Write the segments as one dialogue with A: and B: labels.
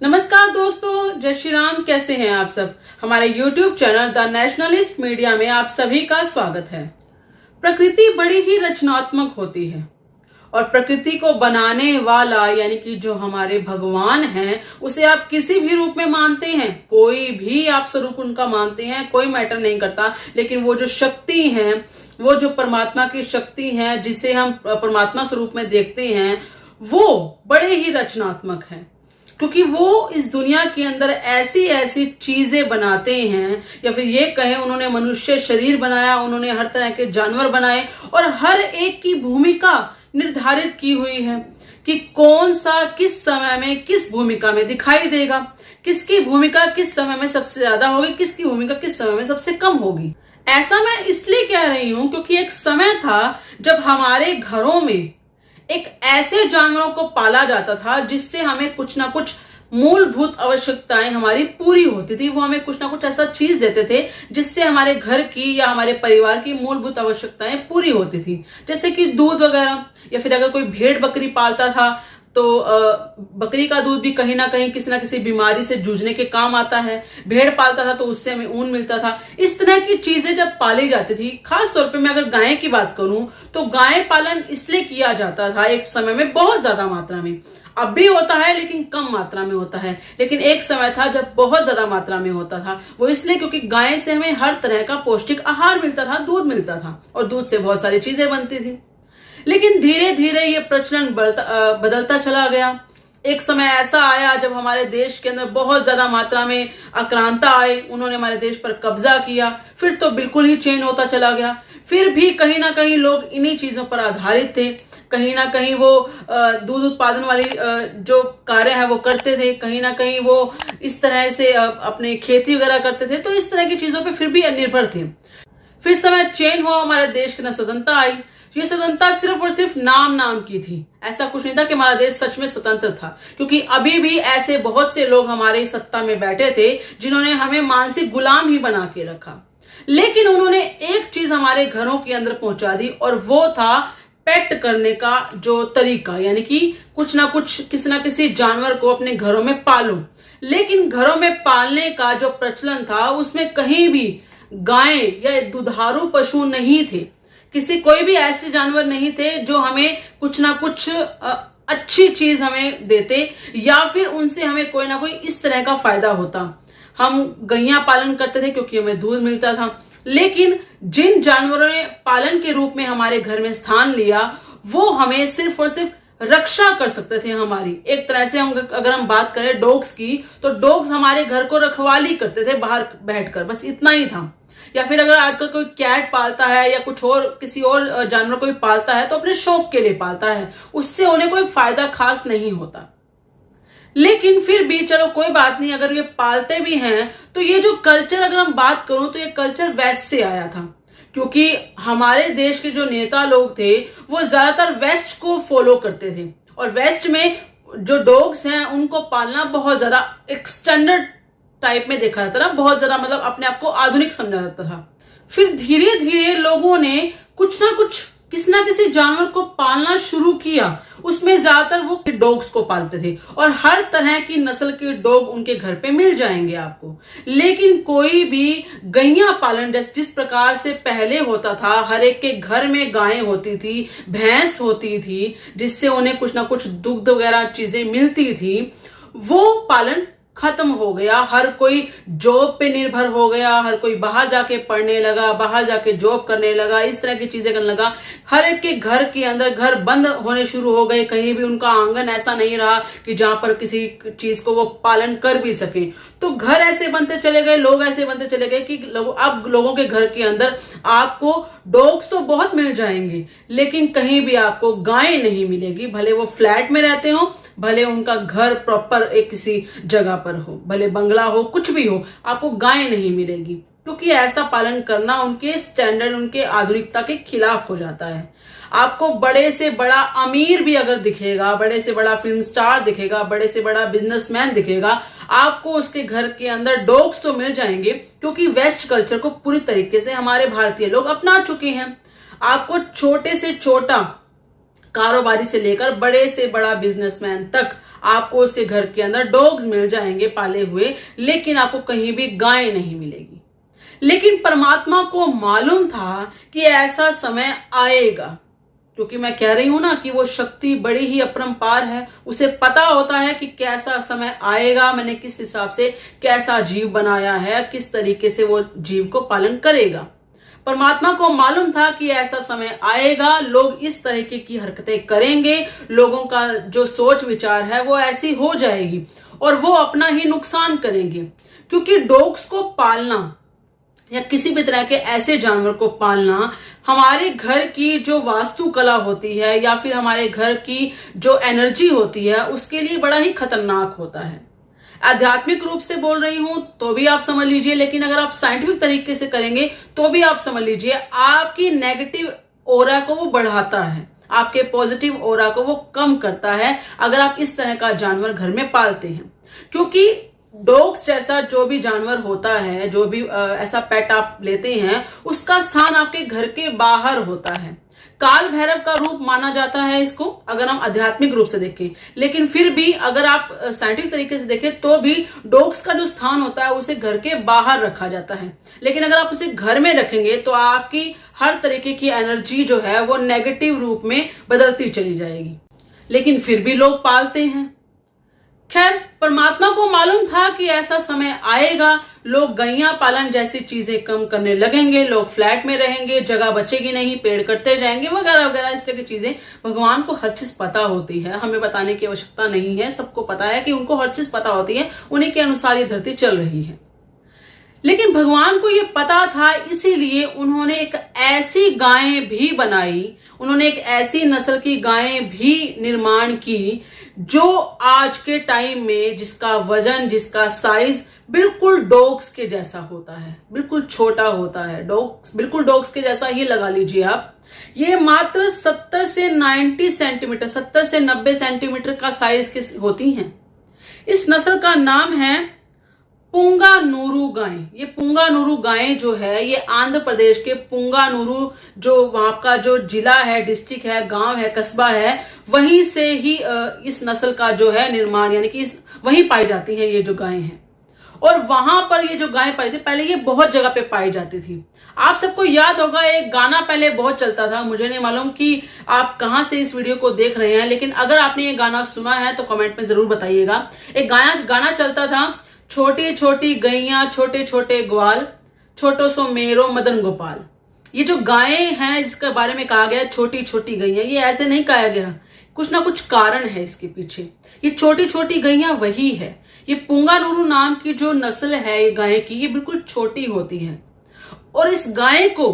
A: नमस्कार दोस्तों, जय श्री राम। कैसे हैं आप सब। हमारे YouTube channel the nationalist media में आप सभी का स्वागत है। प्रकृति बड़ी ही रचनात्मक होती है और प्रकृति को बनाने वाला यानी कि जो हमारे भगवान हैं, उसे आप किसी भी रूप में मानते हैं, कोई भी आप स्वरूप उनका मानते हैं, कोई मैटर नहीं करता। लेकिन वो जो शक्ति है, वो जो परमात्मा की शक्ति है, जिसे हम परमात्मा स्वरूप में देखते हैं, वो बड़े ही रचनात्मक है। क्योंकि वो इस दुनिया के अंदर ऐसी ऐसी चीजें बनाते हैं, या फिर ये कहें उन्होंने मनुष्य शरीर बनाया, उन्होंने हर तरह के जानवर बनाए और हर एक की भूमिका निर्धारित की हुई है कि कौन सा किस समय में किस भूमिका में दिखाई देगा, किसकी भूमिका किस समय में सबसे ज्यादा होगी, किसकी भूमिका किस समय में सबसे कम होगी। ऐसा मैं इसलिए कह रही हूं क्योंकि एक समय था जब हमारे घरों में एक ऐसे जानवरों को पाला जाता था जिससे हमें कुछ ना कुछ मूलभूत आवश्यकताएं हमारी पूरी होती थी। वो हमें कुछ ना कुछ ऐसा चीज देते थे जिससे हमारे घर की या हमारे परिवार की मूलभूत आवश्यकताएं पूरी होती थी, जैसे कि दूध वगैरह। या फिर अगर कोई भेड़ बकरी पालता था तो बकरी का दूध भी कहीं ना कहीं किसी ना किसी बीमारी से जूझने के काम आता है। भेड़ पालता था तो उससे हमें ऊन मिलता था। इस तरह की चीजें जब पाली जाती थी, खास तौर पे मैं अगर गाय की बात करूं तो गाय पालन इसलिए किया जाता था एक समय में बहुत ज्यादा मात्रा में। अब भी होता है लेकिन कम मात्रा में होता है, लेकिन एक समय था जब बहुत ज्यादा मात्रा में होता था। वो इसलिए क्योंकि गाय से हमें हर तरह का पौष्टिक आहार मिलता था, दूध मिलता था और दूध से बहुत सारी चीजें बनती थी। लेकिन धीरे धीरे ये प्रचलन बदलता चला गया। एक समय ऐसा आया जब हमारे देश के अंदर बहुत ज्यादा मात्रा में आक्रांता आए, उन्होंने हमारे देश पर कब्जा किया। फिर तो बिल्कुल ही चेंज होता चला गया। फिर भी कहीं ना कहीं लोग इन्हीं चीजों पर आधारित थे। कहीं ना कहीं वो दूध उत्पादन वाली जो कार्य है वो करते थे, कहीं ना कहीं वो इस तरह से अपने खेती वगैरह करते थे। तो इस तरह की चीजों पर फिर भी निर्भर थे। फिर समय चेंज हुआ, हमारे देश के अंदर स्वतंत्रता आई। ये स्वतंत्रता सिर्फ और सिर्फ नाम की थी, ऐसा कुछ नहीं था कि हमारा देश सच में स्वतंत्र था। क्योंकि अभी भी ऐसे बहुत से लोग हमारी सत्ता में बैठे थे जिन्होंने हमें मानसिक गुलाम ही बना के रखा। लेकिन उन्होंने एक चीज हमारे घरों के अंदर पहुंचा दी और वो था पेट करने का जो तरीका, यानी कि कुछ ना कुछ किसी ना किसी जानवर को अपने घरों में पालो। लेकिन घरों में पालने का जो प्रचलन था उसमें कहीं भी गाय या दुधारू पशु नहीं थे, कोई भी ऐसे जानवर नहीं थे जो हमें कुछ ना कुछ अच्छी चीज हमें देते या फिर उनसे हमें कोई ना कोई इस तरह का फायदा होता। हम गैया पालन करते थे क्योंकि हमें दूध मिलता था। लेकिन जिन जानवरों ने पालन के रूप में हमारे घर में स्थान लिया, वो हमें सिर्फ और सिर्फ रक्षा कर सकते थे हमारी। एक तरह से अगर हम बात करें डॉग्स की, तो डॉग्स हमारे घर को रखवाली करते थे बाहर बैठकर, बस इतना ही था। या फिर अगर आजकल कोई कैट पालता है या कुछ और किसी और जानवर को भी पालता है तो अपने शौक के लिए पालता है, उससे उन्हें कोई फायदा खास नहीं होता। लेकिन फिर भी चलो कोई बात नहीं, अगर ये पालते भी हैं तो ये जो कल्चर अगर हम बात करूं तो ये कल्चर वेस्ट से आया था। क्योंकि हमारे देश के जो नेता लोग थे वो ज्यादातर वेस्ट को फॉलो करते थे और वेस्ट में जो डॉग्स हैं उनको पालना बहुत ज्यादा एक स्टैंडर्ड टाइप में देखा जाता था, बहुत ज्यादा मतलब अपने आप को आधुनिक समझा जाता था। फिर धीरे धीरे लोगों ने कुछ ना कुछ किसी ना किसी जानवर को पालना शुरू किया। उसमें ज्यादातर वो डॉग्स को पालते थे और हर तरह की नस्ल के डॉग उनके घर पे मिल जाएंगे आपको। लेकिन कोई भी गैया पालन जिस प्रकार से पहले होता था, हर एक के घर में गायें होती थी, भैंस होती थी, जिससे उन्हें कुछ ना कुछ दुग्ध वगैरह चीजें मिलती थी, वो पालन खत्म हो गया। हर कोई जॉब पे निर्भर हो गया, हर कोई बाहर जाके पढ़ने लगा, बाहर जाके जॉब करने लगा, इस तरह की चीजें करने लगा। हर एक के घर के अंदर घर बंद होने शुरू हो गए, कहीं भी उनका आंगन ऐसा नहीं रहा कि जहां पर किसी चीज को वो पालन कर भी सके। तो घर ऐसे बनते चले गए, लोग ऐसे बनते चले गए कि अब लोगों के घर के अंदर आपको डॉग्स तो बहुत मिल जाएंगे लेकिन कहीं भी आपको गाय नहीं मिलेगी। भले वो फ्लैट में रहते हो, भले उनका घर प्रॉपर एक किसी जगह पर हो, भले बंगला हो, कुछ भी हो, आपको गाय नहीं मिलेगी। क्योंकि ऐसा पालन करना उनके स्टैंडर्ड, उनके आधुनिकता के खिलाफ हो जाता है। आपको बड़े से बड़ा अमीर भी अगर दिखेगा, बड़े से बड़ा फिल्म स्टार दिखेगा, बड़े से बड़ा बिजनेसमैन दिखेगा, आपको उसके घर के अंदर डॉग्स तो मिल जाएंगे क्योंकि वेस्ट कल्चर को पूरी तरीके से हमारे भारतीय लोग अपना चुके हैं। आपको छोटे से छोटा कारोबारी से लेकर बड़े से बड़ा बिजनेसमैन तक आपको उसके घर के अंदर डॉग्स मिल जाएंगे पाले हुए, लेकिन आपको कहीं भी गाय नहीं मिलेगी। लेकिन परमात्मा को मालूम था कि ऐसा समय आएगा, क्योंकि मैं कह रही हूं ना कि वो शक्ति बड़ी ही अपरंपार है। उसे पता होता है कि कैसा समय आएगा, मैंने किस हिसाब से कैसा जीव बनाया है, किस तरीके से वो जीव को पालन करेगा। परमात्मा को मालूम था कि ऐसा समय आएगा, लोग इस तरीके की हरकतें करेंगे, लोगों का जो सोच विचार है वो ऐसी हो जाएगी और वो अपना ही नुकसान करेंगे। क्योंकि डॉग्स को पालना या किसी भी तरह के ऐसे जानवर को पालना हमारे घर की जो वास्तुकला होती है या फिर हमारे घर की जो एनर्जी होती है उसके लिए बड़ा ही खतरनाक होता है। आध्यात्मिक रूप से बोल रही हूं तो भी आप समझ लीजिए, लेकिन अगर आप साइंटिफिक तरीके से करेंगे तो भी आप समझ लीजिए, आपकी नेगेटिव ओरा को वो बढ़ाता है, आपके पॉजिटिव ओरा को वो कम करता है अगर आप इस तरह का जानवर घर में पालते हैं। क्योंकि डॉग्स जैसा जो भी जानवर होता है, जो भी ऐसा पेट आप लेते हैं, उसका स्थान आपके घर के बाहर होता है। काल भैरव का रूप माना जाता है इसको, अगर हम आध्यात्मिक रूप से देखें। लेकिन फिर भी अगर आप साइंटिफिक तरीके से देखें तो भी डॉग्स का जो स्थान होता है उसे घर के बाहर रखा जाता है। लेकिन अगर आप उसे घर में रखेंगे तो आपकी हर तरीके की एनर्जी जो है वो नेगेटिव रूप में बदलती चली जाएगी। लेकिन फिर भी लोग पालते हैं। खैर, परमात्मा को मालूम था कि ऐसा समय आएगा, लोग गैया पालन जैसी चीजें कम करने लगेंगे, लोग फ्लैट में रहेंगे, जगह बचेगी नहीं, पेड़ कटते जाएंगे वगैरह वगैरह। इस तरह की चीजें भगवान को हर चीज पता होती है, हमें बताने की आवश्यकता नहीं है। सबको पता है कि उनको हर चीज पता होती है, उन्हीं के अनुसार ये धरती चल रही है। लेकिन भगवान को ये पता था, इसीलिए उन्होंने एक ऐसी गाय भी बनाई, उन्होंने एक ऐसी नस्ल की गायें भी निर्माण की जो आज के टाइम में जिसका वजन, जिसका साइज बिल्कुल डॉग्स के जैसा होता है, बिल्कुल छोटा होता है। डॉग्स बिल्कुल डॉग्स के जैसा ही लगा लीजिए आप। ये मात्र 70 से 90 सेंटीमीटर, 70 से 90 सेंटीमीटर का साइज की होती हैं। इस नस्ल का नाम है पुंगानुरु गाय। ये पुंगानुरु गाय जो है ये आंध्र प्रदेश के पुंगानुरु, जो वहां का जो जिला है, डिस्ट्रिक्ट है, गांव है, कस्बा है, वहीं से ही इस नस्ल का जो है निर्माण, यानी कि वहीं पाई जाती है ये जो गाय हैं। और वहां पर ये जो गाय पाई थी, पहले ये बहुत जगह पे पाई जाती थी। आप सबको याद होगा एक गाना पहले बहुत चलता था, मुझे नहीं मालूम कि आप कहां से इस वीडियो को देख रहे हैं, लेकिन अगर आपने ये गाना सुना है तो कमेंट में जरूर बताइएगा। एक गाना चलता था, छोटी छोटी गैया छोटे छोटे ग्वाल, छोटो सो मेरो मदन गोपाल। ये जो गायें हैं जिसके बारे में कहा गया छोटी छोटी गैया, ये ऐसे नहीं कहा गया, कुछ ना कुछ कारण है इसके पीछे। ये छोटी छोटी गैया वही है। ये पुंगानुरु नाम की जो नस्ल है ये गाय की, ये बिल्कुल छोटी होती है। और इस गाय को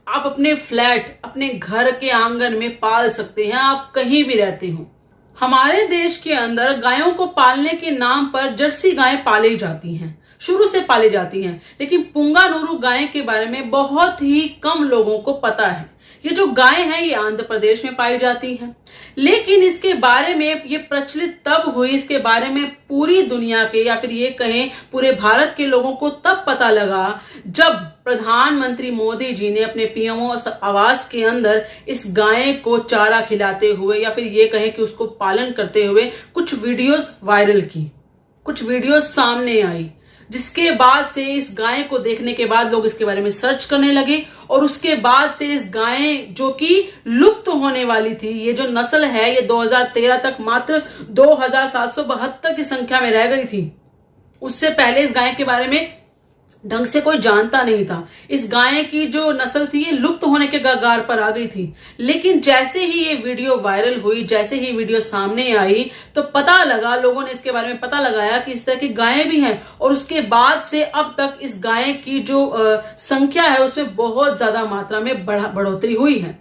A: आप अपने फ्लैट, अपने घर के आंगन में पाल सकते हैं, आप कहीं भी रहते हो। हमारे देश के अंदर गायों को पालने के नाम पर जर्सी गायें पाली जाती हैं, शुरू से पाली जाती हैं, लेकिन पुंगानुरु गाय के बारे में बहुत ही कम लोगों को पता है। ये जो गाय है ये आंध्र प्रदेश में पाई जाती है, लेकिन इसके बारे में ये प्रचलित तब हुई, इसके बारे में पूरी दुनिया के या फिर ये कहें पूरे भारत के लोगों को तब पता लगा जब प्रधानमंत्री मोदी जी ने अपने पीएमओ आवास के अंदर इस गाय को चारा खिलाते हुए या फिर ये कहें कि उसको पालन करते हुए कुछ वीडियोस वायरल की, कुछ वीडियोस सामने आई, जिसके बाद से इस गाय को देखने के बाद लोग इसके बारे में सर्च करने लगे। और उसके बाद से इस गाय जो कि लुप्त होने वाली थी, ये जो नस्ल है ये 2013 तक मात्र 2772 की संख्या में रह गई थी। उससे पहले इस गाय के बारे में ढंग से कोई जानता नहीं था। इस गाय की जो नस्ल थी ये लुप्त होने के कगार पर आ गई थी। लेकिन जैसे ही ये वीडियो वायरल हुई, जैसे ही वीडियो सामने आई, तो पता लगा, लोगों ने इसके बारे में पता लगाया कि इस तरह की गायें भी हैं। और उसके बाद से अब तक इस गाय की जो संख्या है उसमें बहुत ज्यादा मात्रा में बढ़ोतरी हुई है।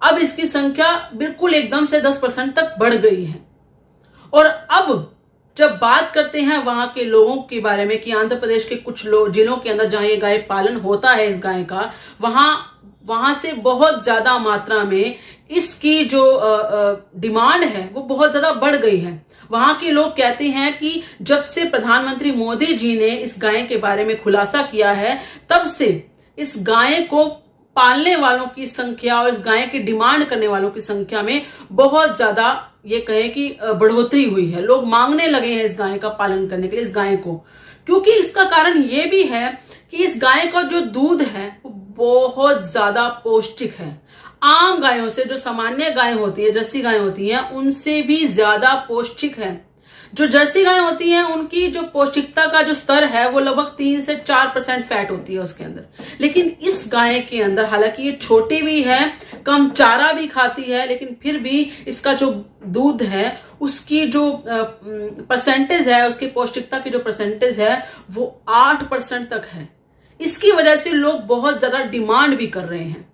A: अब इसकी संख्या बिल्कुल एकदम से 10% तक बढ़ गई है। और अब जब बात करते हैं वहां के लोगों के बारे में कि आंध्र प्रदेश के कुछ जिलों के अंदर जहां ये गाय पालन होता है इस गाय का, वहां से बहुत ज्यादा मात्रा में इसकी जो डिमांड है वो बहुत ज्यादा बढ़ गई है। वहां के लोग कहते हैं कि जब से प्रधानमंत्री मोदी जी ने इस गाय के बारे में खुलासा किया है, तब से इस गाय को पालने वालों की संख्या और इस गाय की डिमांड करने वालों की संख्या में बहुत ज्यादा ये कहें कि बढ़ोतरी हुई है। लोग मांगने लगे हैं इस गाय का पालन करने के लिए, इस गाय को, क्योंकि इसका कारण ये भी है कि इस गाय का जो दूध है वो बहुत ज्यादा पौष्टिक है। आम गायों से, जो सामान्य गाय होती है, जर्सी गाय होती है, उनसे भी ज्यादा पौष्टिक है। जो जर्सी गाय होती हैं उनकी जो पौष्टिकता का जो स्तर है वो लगभग 3 से 4% फैट होती है उसके अंदर, लेकिन इस गाय के अंदर, हालांकि ये छोटी भी है, कम चारा भी खाती है, लेकिन फिर भी इसका जो दूध है उसकी जो परसेंटेज है, उसकी पौष्टिकता की जो परसेंटेज है वो 8% तक है। इसकी वजह से लोग बहुत ज्यादा डिमांड भी कर रहे हैं।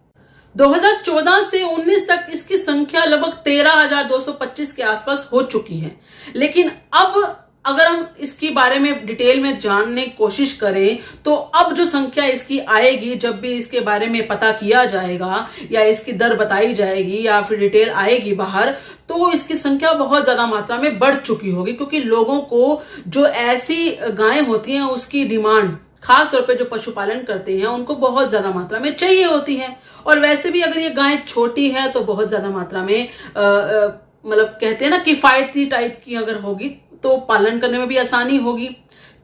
A: 2014 से 19 तक इसकी संख्या लगभग 13,225 के आसपास हो चुकी है। लेकिन अब अगर हम इसके बारे में डिटेल में जानने की कोशिश करें तो अब जो संख्या इसकी आएगी, जब भी इसके बारे में पता किया जाएगा या इसकी दर बताई जाएगी या फिर डिटेल आएगी बाहर, तो इसकी संख्या बहुत ज्यादा मात्रा में बढ़ चुकी होगी, क्योंकि लोगों को जो ऐसी गायें होती हैं उसकी डिमांड, खास तौर पे जो पशुपालन करते हैं, उनको बहुत ज्यादा मात्रा में चाहिए होती है। और वैसे भी अगर ये गाय छोटी है तो बहुत ज्यादा मात्रा में मतलब कहते हैं ना, किफायती टाइप की अगर होगी तो पालन करने में भी आसानी होगी।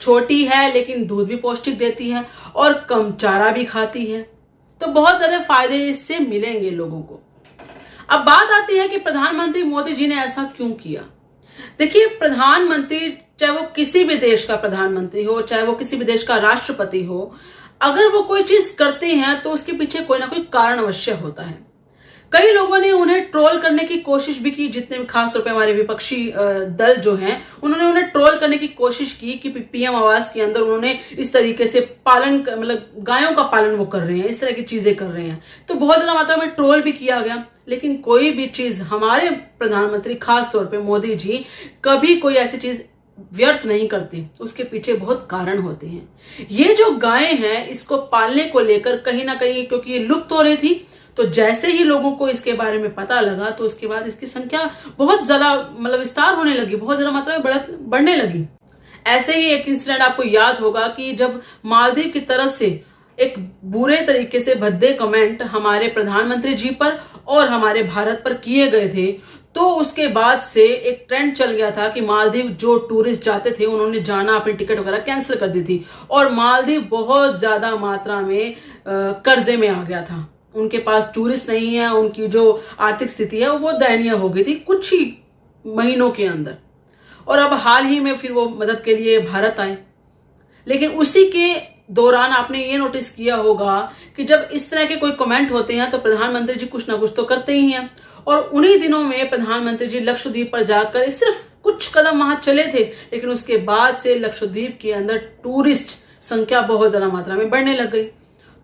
A: छोटी है लेकिन दूध भी पौष्टिक देती है और कम चारा भी खाती है, तो बहुत ज्यादा फायदे इससे मिलेंगे लोगों को। अब बात आती है कि प्रधानमंत्री मोदी जी ने ऐसा क्यों किया। देखिए, प्रधानमंत्री, चाहे वो किसी भी देश का प्रधानमंत्री हो, चाहे वो किसी भी देश का राष्ट्रपति हो, अगर वो कोई चीज करते हैं तो उसके पीछे कोई ना कोई कारण अवश्य होता है। कई लोगों ने उन्हें ट्रोल करने की कोशिश भी की, जितने भी खास तौर पे हमारे विपक्षी दल जो हैं, उन्होंने उन्हें ट्रोल करने की कोशिश की कि पीएम आवास के अंदर उन्होंने इस तरीके से पालन, मतलब गायों का पालन वो कर रहे हैं, इस तरह की चीजें कर रहे हैं, तो बहुत ज्यादा मात्रा में ट्रोल भी किया गया। लेकिन कोई भी चीज हमारे प्रधानमंत्री, खास तौर पर मोदी जी, कभी कोई ऐसी चीज व्यर्थ नहीं करती, उसके पीछे बहुत कारण होते हैं। ये जो गायें हैं, इसको पालने को लेकर कहीं ना कहीं, क्योंकि ये लुप्त हो रही थी, तो जैसे ही लोगों को इसके बारे में पता लगा तो उसके बाद इसकी संख्या बहुत ज्यादा मतलब विस्तार होने लगी, बहुत ज्यादा मात्रा में बढ़ने लगी। ऐसे ही एक इंसिडेंट आपको याद होगा कि जब मालदीव की तरफ से एक बुरे तरीके से भद्दे कमेंट हमारे प्रधानमंत्री जी पर और हमारे भारत पर किए गए थे, तो उसके बाद से एक ट्रेंड चल गया था कि मालदीव जो टूरिस्ट जाते थे उन्होंने जाना, अपनी टिकट वगैरह कैंसिल कर दी थी, और मालदीव बहुत ज्यादा मात्रा में कर्जे में आ गया था। उनके पास टूरिस्ट नहीं है, उनकी जो आर्थिक स्थिति है वो दयनीय हो गई थी कुछ ही महीनों के अंदर, और अब हाल ही में फिर वो मदद के लिए भारत आए। लेकिन उसी के दौरान आपने ये नोटिस किया होगा कि जब इस तरह के कोई कमेंट होते हैं तो प्रधानमंत्री जी कुछ ना कुछ तो करते ही हैं, और उन्हीं दिनों में प्रधानमंत्री जी लक्षद्वीप पर जाकर सिर्फ कुछ कदम वहां चले थे, लेकिन उसके बाद से लक्षद्वीप के अंदर टूरिस्ट संख्या बहुत ज्यादा मात्रा में बढ़ने लग गई।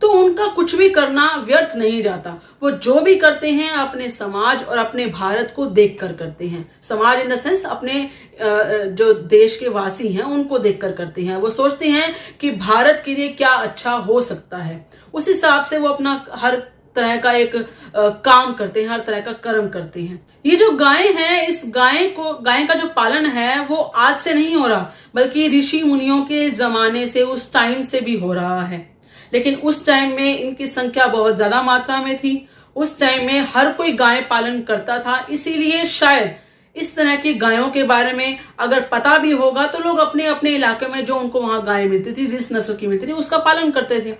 A: तो उनका कुछ भी करना व्यर्थ नहीं जाता, वो जो भी करते हैं अपने समाज और अपने भारत को देखकर करते हैं। समाज इन द सेंस अपने जो देश के वासी हैं उनको देखकर करते हैं। वो सोचते हैं कि भारत के लिए क्या अच्छा हो सकता है, उस हिसाब से वो अपना हर तरह का एक काम करते हैं, हर तरह का कर्म करते हैं। ये जो गाय है, इस गाय का जो पालन है वो आज से नहीं हो रहा, बल्कि ऋषि मुनियों के जमाने से, उस टाइम से भी हो रहा है। लेकिन उस टाइम में इनकी संख्या बहुत ज्यादा मात्रा में थी, उस टाइम में हर कोई गाय पालन करता था, इसीलिए शायद इस तरह की गायों के बारे में अगर पता भी होगा तो लोग अपने अपने इलाके में जो उनको वहां गाय मिलती थी, जिस नस्ल की मिलती थी, उसका पालन करते थे।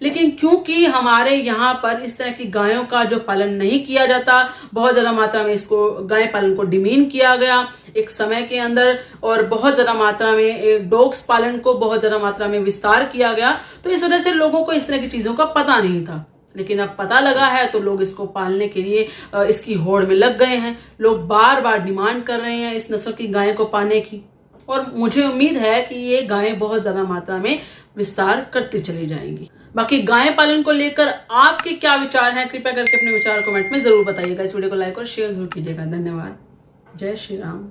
A: लेकिन क्योंकि हमारे यहाँ पर इस तरह की गायों का जो पालन नहीं किया जाता, बहुत ज्यादा मात्रा में इसको गाय पालन को डिमीन किया गया एक समय के अंदर, और बहुत ज्यादा मात्रा में डॉग्स पालन को बहुत ज्यादा मात्रा में विस्तार किया गया, तो इस वजह से लोगों को इस तरह की चीजों का पता नहीं था। लेकिन अब पता लगा है तो लोग इसको पालने के लिए इसकी होड़ में लग गए हैं। लोग बार बार डिमांड कर रहे हैं इस नस्ल की गाय को पाने की, और मुझे उम्मीद है कि ये गायें बहुत ज्यादा मात्रा में विस्तार करती चली जाएंगी। बाकी गाय पालन को लेकर आपके क्या विचार हैं, कृपया करके अपने विचार कमेंट में जरूर बताइएगा। इस वीडियो को लाइक और शेयर जरूर कीजिएगा। धन्यवाद। जय श्री राम।